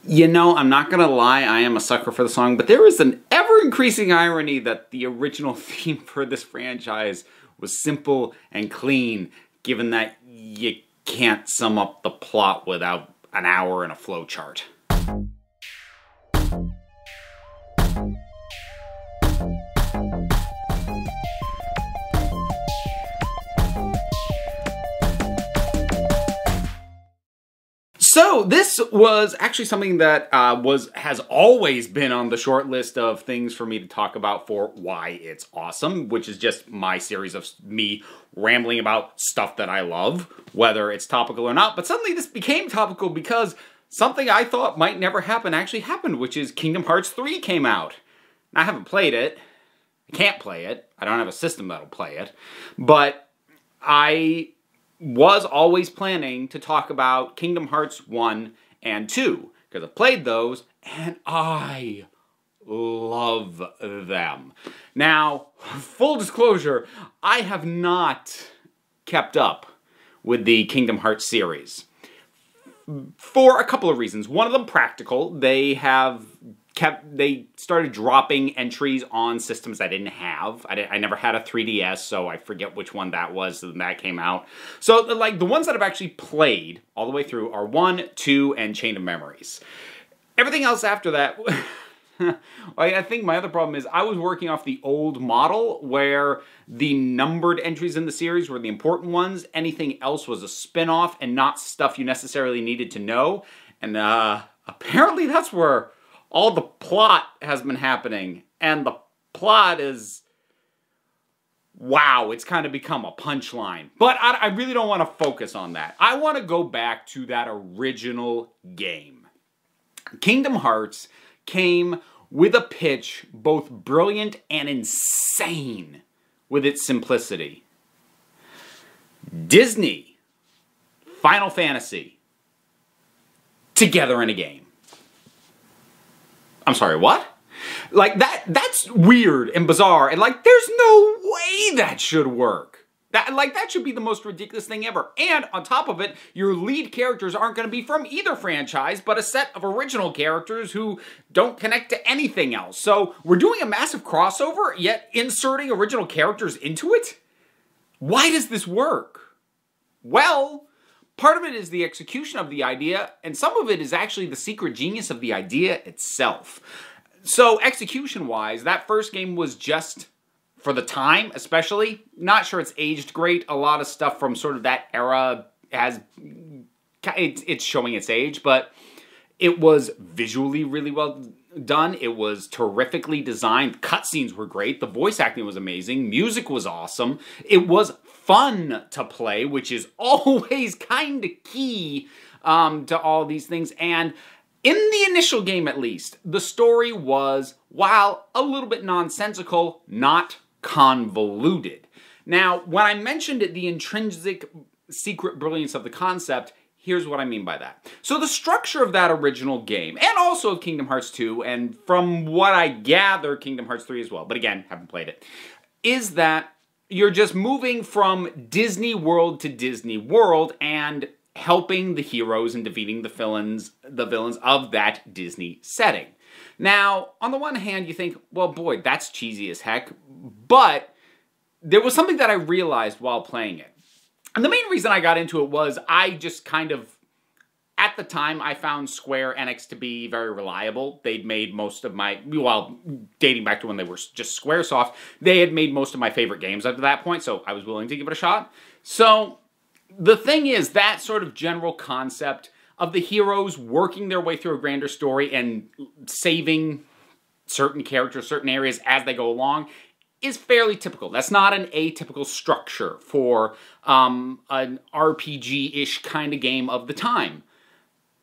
You know, I'm not gonna lie, I am a sucker for the song, but there is an ever-increasing irony that the original theme for this franchise was simple and clean, given that you can't sum up the plot without an hour and a flowchart. So this was actually something that has always been on the short list of things for me to talk about for Why It's Awesome, which is just my series of me rambling about stuff that I love, whether it's topical or not. But suddenly this became topical because something I thought might never happen actually happened, which is Kingdom Hearts 3 came out. I haven't played it. I can't play it. I don't have a system that'll play it. But I was always planning to talk about Kingdom Hearts 1 and 2, because I played those, and I love them. Now, full disclosure, I have not kept up with the Kingdom Hearts series for a couple of reasons. One of them practical. They started dropping entries on systems I didn't have. I never had a 3DS, so I forget which one that was when that came out. So, the ones that I've actually played all the way through are 1, 2, and Chain of Memories. Everything else after that, I think my other problem is I was working off the old model where the numbered entries in the series were the important ones. Anything else was a spin-off and not stuff you necessarily needed to know. And apparently that's where all the plot has been happening, and the plot is, wow, it's kind of become a punchline. But I really don't want to focus on that. I want to go back to that original game. Kingdom Hearts came with a pitch both brilliant and insane with its simplicity. Disney, Final Fantasy, together in a game. I'm sorry, what? That's weird and bizarre, and there's no way that should work. That should be the most ridiculous thing ever. And on top of it, your lead characters aren't going to be from either franchise, but a set of original characters who don't connect to anything else. So we're doing a massive crossover, yet inserting original characters into it? Why does this work? Well, part of it is the execution of the idea, and some of it is actually the secret genius of the idea itself. So, execution-wise, that first game was just, for the time especially, not sure it's aged great. A lot of stuff from sort of that era it's showing its age, but it was visually really well done. It was terrifically designed. Cutscenes were great. The voice acting was amazing. Music was awesome. It was fun to play, which is always kind of key to all these things. And in the initial game, at least, the story was, while a little bit nonsensical, not convoluted. Now, when I mentioned the intrinsic secret brilliance of the concept, here's what I mean by that. So the structure of that original game, and also of Kingdom Hearts 2, and from what I gather, Kingdom Hearts 3 as well, but again, haven't played it, is that you're just moving from Disney World to Disney World and helping the heroes and defeating the villains of that Disney setting. Now, on the one hand, you think, well, boy, that's cheesy as heck, but there was something that I realized while playing it. And the main reason I got into it was I just kind of, at the time, I found Square Enix to be very reliable. They'd made most of my, well, dating back to when they were just Squaresoft, they had made most of my favorite games up to that point, so I was willing to give it a shot. So the thing is, that sort of general concept of the heroes working their way through a grander story and saving certain characters, certain areas as they go along, is fairly typical. That's not an atypical structure for an RPG-ish kind of game of the time.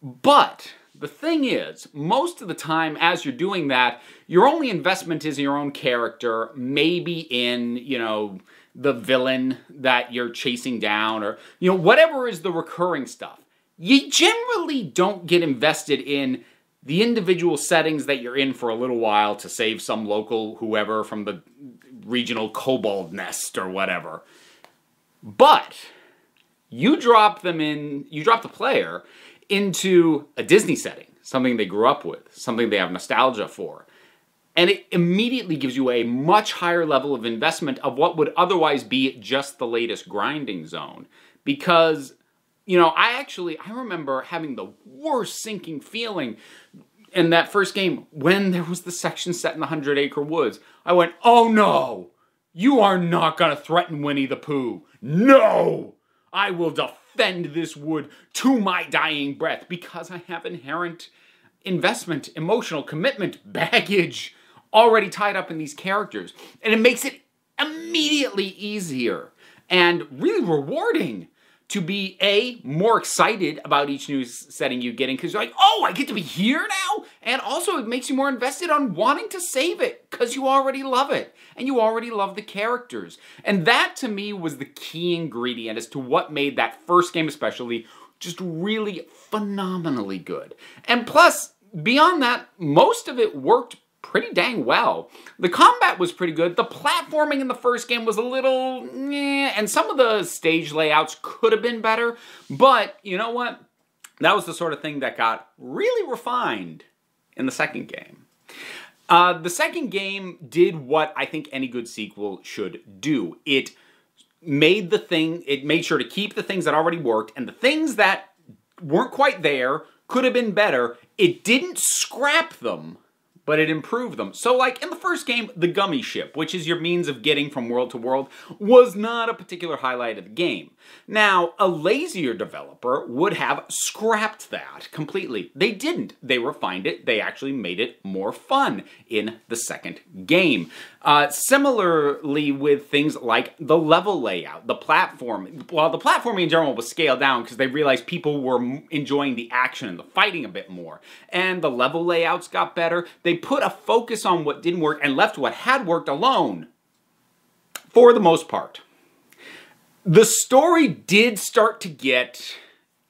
But the thing is, most of the time as you're doing that, your only investment is in your own character, maybe in, the villain that you're chasing down, or, whatever is the recurring stuff. You generally don't get invested in the individual settings that you're in for a little while to save some local whoever from the regional kobold nest or whatever. But you drop the player into a Disney setting, something they grew up with, something they have nostalgia for. And it immediately gives you a much higher level of investment of what would otherwise be just the latest grinding zone. Because, you know, I remember having the worst sinking feeling in that first game when there was the section set in the 100 Acre Woods. I went, oh no, you are not going to threaten Winnie the Pooh. No, I will defend this wood to my dying breath because I have inherent investment, emotional commitment, baggage already tied up in these characters. And it makes it immediately easier and really rewarding to be, more excited about each new setting you get in, because you're like, oh, I get to be here now? And also it makes you more invested on wanting to save it, because you already love it, and you already love the characters. And that, to me, was the key ingredient as to what made that first game especially just really phenomenally good. And plus, beyond that, most of it worked pretty dang well. The combat was pretty good. The platforming in the first game was a little and some of the stage layouts could have been better, but you know what? That was the sort of thing that got really refined in the second game. The second game did what I think any good sequel should do. It made sure to keep the things that already worked, and the things that weren't quite there, could have been better. It didn't scrap them, but it improved them. So like in the first game, the gummy ship, which is your means of getting from world to world, was not a particular highlight of the game. Now, a lazier developer would have scrapped that completely. They didn't. They refined it. They actually made it more fun in the second game. Similarly with things like the level layout, the platform. Well, the platforming in general was scaled down because they realized people were enjoying the action and the fighting a bit more. And the level layouts got better. They put a focus on what didn't work and left what had worked alone, for the most part. The story did start to get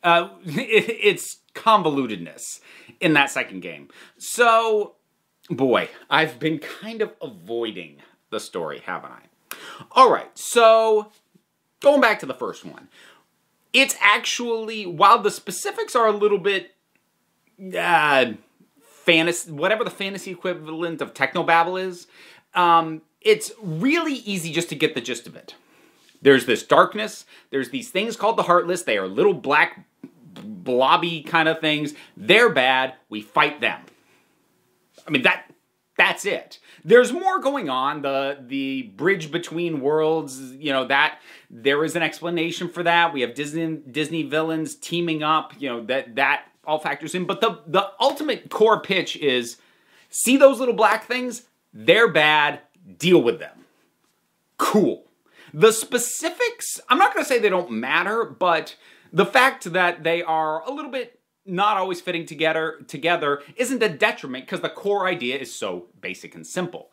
its convolutedness in that second game. So, boy, I've been kind of avoiding the story, haven't I? Alright, so going back to the first one. It's actually, while the specifics are a little bit fantasy, whatever the fantasy equivalent of technobabble is, it's really easy just to get the gist of it. There's this darkness, there's these things called the Heartless, they are little black blobby kind of things. They're bad, we fight them. I mean, that's it. There's more going on. The bridge between worlds, you know, that there is an explanation for that. We have Disney villains teaming up, you know, that all factors in. But the ultimate core pitch is, see those little black things? They're bad, deal with them. Cool. The specifics, I'm not going to say they don't matter, but the fact that they are a little bit not always fitting together isn't a detriment because the core idea is so basic and simple.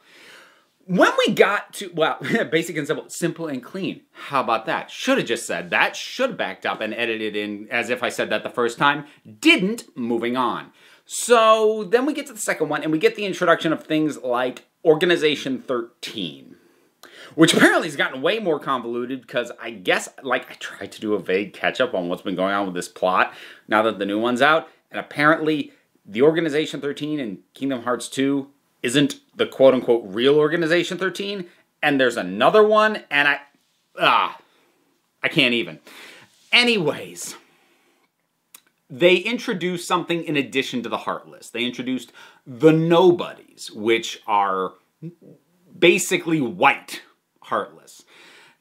When we got to, well, basic and simple and clean. How about that? Should have just said that. Should have backed up and edited in as if I said that the first time. Didn't. Moving on. So then we get to the second one and we get the introduction of things like Organization 13. Which apparently has gotten way more convoluted because I guess, like, I tried to do a vague catch-up on what's been going on with this plot now that the new one's out. And apparently, the Organization 13 in Kingdom Hearts 2 isn't the quote-unquote real Organization 13. And there's another one, and I can't even. Anyways, they introduced something in addition to the Heartless. They introduced the Nobodies, which are basically white Heartless.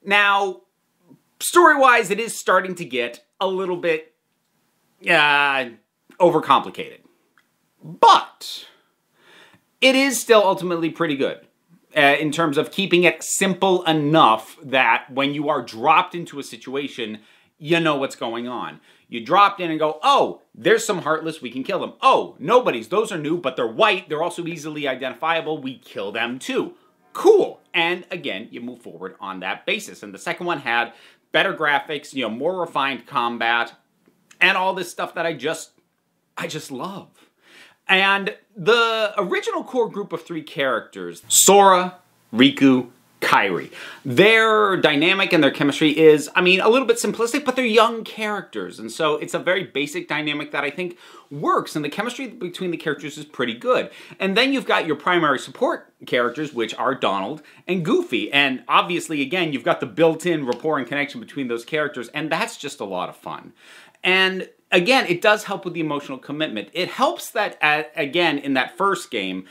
Now, story-wise, it is starting to get a little bit overcomplicated. But it is still ultimately pretty good in terms of keeping it simple enough that when you are dropped into a situation, you know what's going on. You dropped in and go, oh, there's some Heartless, we can kill them. Oh, Nobodies, those are new, but they're white, they're also easily identifiable, we kill them too. Cool. And again, you move forward on that basis. And the second one had better graphics, you know, more refined combat, and all this stuff that I just love. And the original core group of 3 characters, Sora, Riku, Kyrie. Their dynamic and their chemistry is, I mean, a little bit simplistic, but they're young characters. And so it's a very basic dynamic that I think works. And the chemistry between the characters is pretty good. And then you've got your primary support characters, which are Donald and Goofy. And obviously, again, you've got the built-in rapport and connection between those characters. And that's just a lot of fun. And again, it does help with the emotional commitment. It helps that, again, in that first game,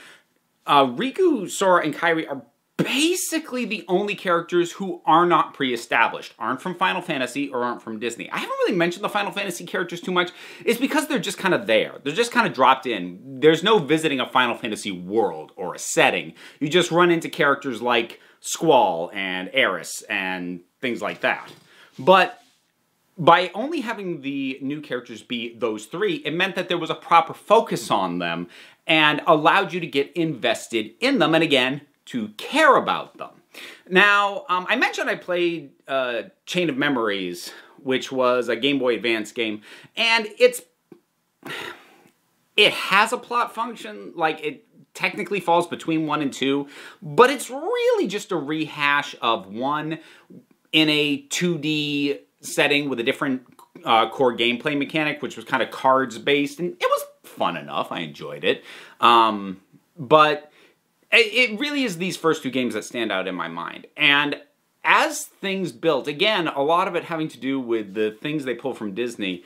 Riku, Sora, and Kairi are basically the only characters who are not pre-established, aren't from Final Fantasy or aren't from Disney. I haven't really mentioned the Final Fantasy characters too much. It's because they're just kind of there. They're just kind of dropped in. There's no visiting a Final Fantasy world or a setting. You just run into characters like Squall and Aeris and things like that. But by only having the new characters be those three, it meant that there was a proper focus on them and allowed you to get invested in them, and again, to care about them. Now, I mentioned I played Chain of Memories, which was a Game Boy Advance game, and it has a plot function, like it technically falls between 1 and 2, but it's really just a rehash of 1 in a 2D setting with a different core gameplay mechanic, which was kind of cards-based, and it was fun enough. I enjoyed it. But it really is these first 2 games that stand out in my mind. And as things built, again, a lot of it having to do with the things they pull from Disney,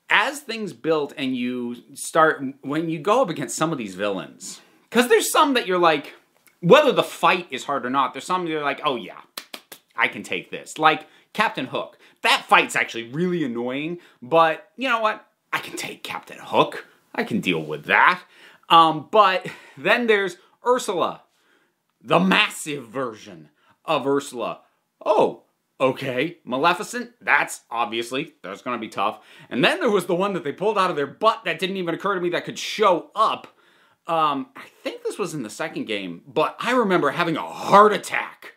as things built and you start, when you go up against some of these villains, because there's some that you're like, whether the fight is hard or not, there's some that you're like, oh yeah, I can take this. Like Captain Hook. That fight's actually really annoying, but you know what? I can take Captain Hook. I can deal with that. But then there's Ursula, the massive version of Ursula. Oh, okay. Maleficent, that's going to be tough. And then there was the one that they pulled out of their butt that didn't even occur to me that could show up. I think this was in the second game, but I remember having a heart attack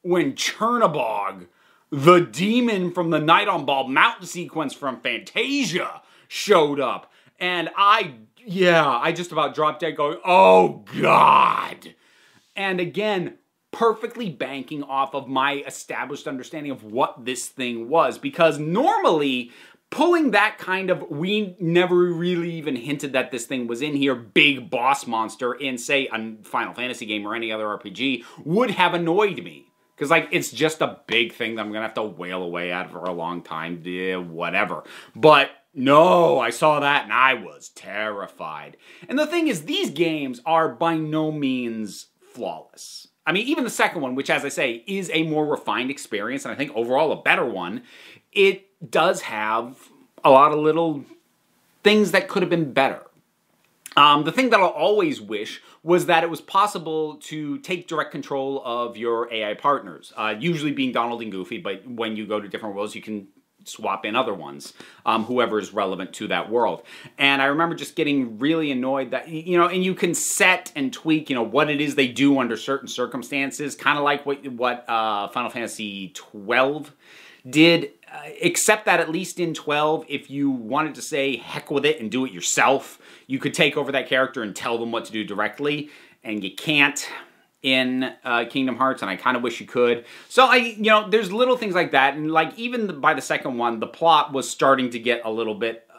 when Chernabog, the demon from the Night on Bald Mountain sequence from Fantasia, showed up. And I just about dropped dead going, oh God. And again, perfectly banking off of my established understanding of what this thing was. Because normally, pulling that kind of, we never really even hinted that this thing was in here, big boss monster in, say, a Final Fantasy game or any other RPG, would have annoyed me. Because, like, it's just a big thing that I'm going to have to wail away at for a long time, whatever. But no, I saw that and I was terrified. And the thing is, these games are by no means flawless. I mean, even the second one, which, as I say, is a more refined experience, and I think overall a better one, it does have a lot of little things that could have been better. The thing that I'll always wish was that it was possible to take direct control of your AI partners, usually being Donald and Goofy, but when you go to different worlds, you can swap in other ones, whoever is relevant to that world. And I remember just getting really annoyed that, you know, and you can set and tweak, you know, what it is they do under certain circumstances, kind of like what Final Fantasy 12 did, except that at least in 12, if you wanted to say heck with it and do it yourself, you could take over that character and tell them what to do directly, and you can't in Kingdom Hearts, and I kind of wish you could. So there's little things like that, and like even by the second one, the plot was starting to get a little bit,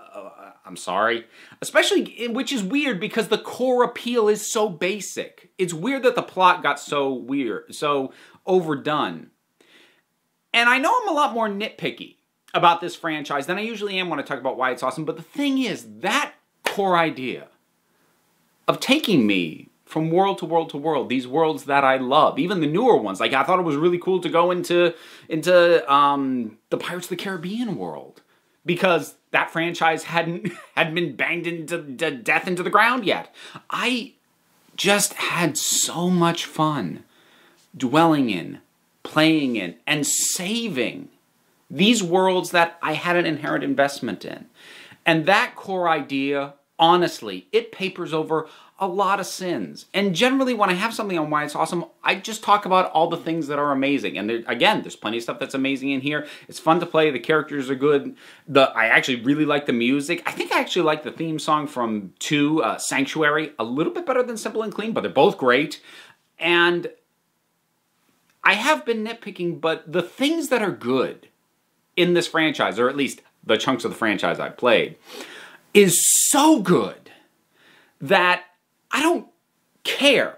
I'm sorry, especially, which is weird because the core appeal is so basic. It's weird that the plot got so weird, so overdone. And I know I'm a lot more nitpicky about this franchise than I usually am when I talk about why it's awesome, but the thing is, that core idea of taking me from world to world to world, these worlds that I love, even the newer ones, like I thought it was really cool to go into the Pirates of the Caribbean world, because that franchise hadn't been banged into death into the ground yet. I just had so much fun dwelling in, playing in, and saving these worlds that I had an inherent investment in. And that core idea, honestly, it papers over a lot of sins. And generally, when I have something on why it's awesome, I just talk about all the things that are amazing. And again, there's plenty of stuff that's amazing in here. It's fun to play. The characters are good. I actually really like the music. I think I actually like the theme song from 2, Sanctuary, a little bit better than Simple and Clean, but they're both great. And I have been nitpicking, but the things that are good in this franchise, or at least the chunks of the franchise I've played, is so good that I don't care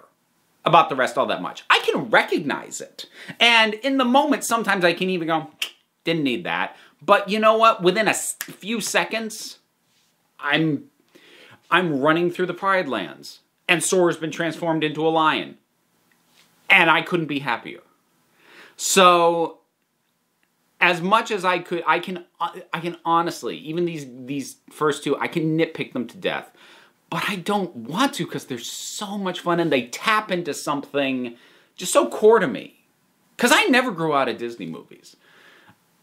about the rest all that much. I can recognize it. And in the moment, sometimes I can even go, didn't need that. But you know what? Within a few seconds, I'm running through the Pride Lands, and Sora's been transformed into a lion. And I couldn't be happier. So, as much as I could, I can honestly, even these first two, I can nitpick them to death. But I don't want to because they're so much fun and they tap into something just so core to me. Because I never grew out of Disney movies.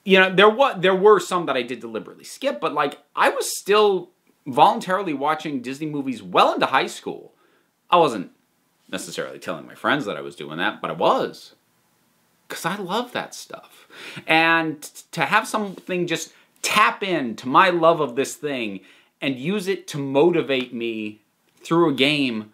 You know, there were some that I did deliberately skip, but like, I was still voluntarily watching Disney movies well into high school. I wasn't necessarily telling my friends that I was doing that, but I was. Because I love that stuff. And to have something just tap into my love of this thing and use it to motivate me through a game,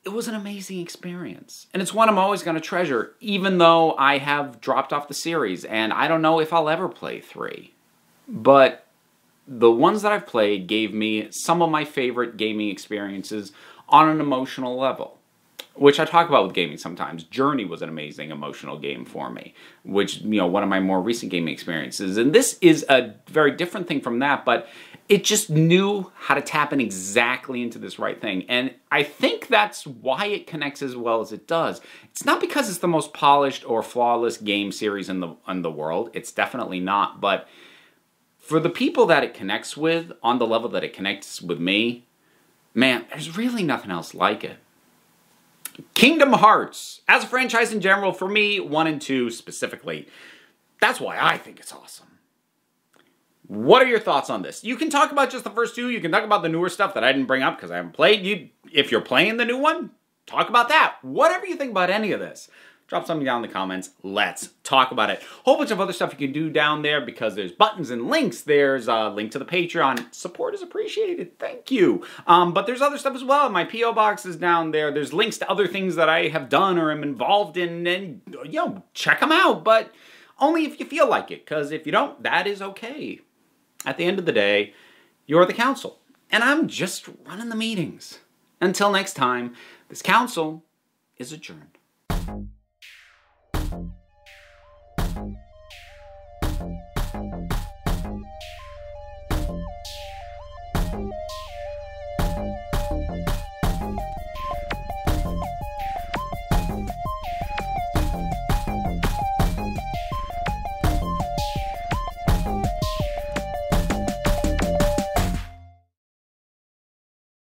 it was an amazing experience. And it's one I'm always going to treasure, even though I have dropped off the series, and I don't know if I'll ever play 3. But the ones that I've played gave me some of my favorite gaming experiences on an emotional level, which I talk about with gaming sometimes. Journey was an amazing emotional game for me, which, you know, one of my more recent gaming experiences. And this is a very different thing from that, but it just knew how to tap in exactly into this right thing. And I think that's why it connects as well as it does. It's not because it's the most polished or flawless game series in the world. It's definitely not. But for the people that it connects with, on the level that it connects with me, man, there's really nothing else like it. Kingdom Hearts, as a franchise in general, for me, 1 and 2 specifically, that's why I think it's awesome. What are your thoughts on this? You can talk about just the first 2, you can talk about the newer stuff that I didn't bring up because I haven't played. If you're playing the new one, talk about that. Whatever you think about any of this, drop something down in the comments. Let's talk about it. Whole bunch of other stuff you can do down there because there's buttons and links. There's a link to the Patreon. Support is appreciated. Thank you. But there's other stuff as well. My P.O. box is down there. There's links to other things that I have done or am involved in. And, you know, check them out. But only if you feel like it. Because if you don't, that is okay. At the end of the day, you're the council. And I'm just running the meetings. Until next time, this council is adjourned.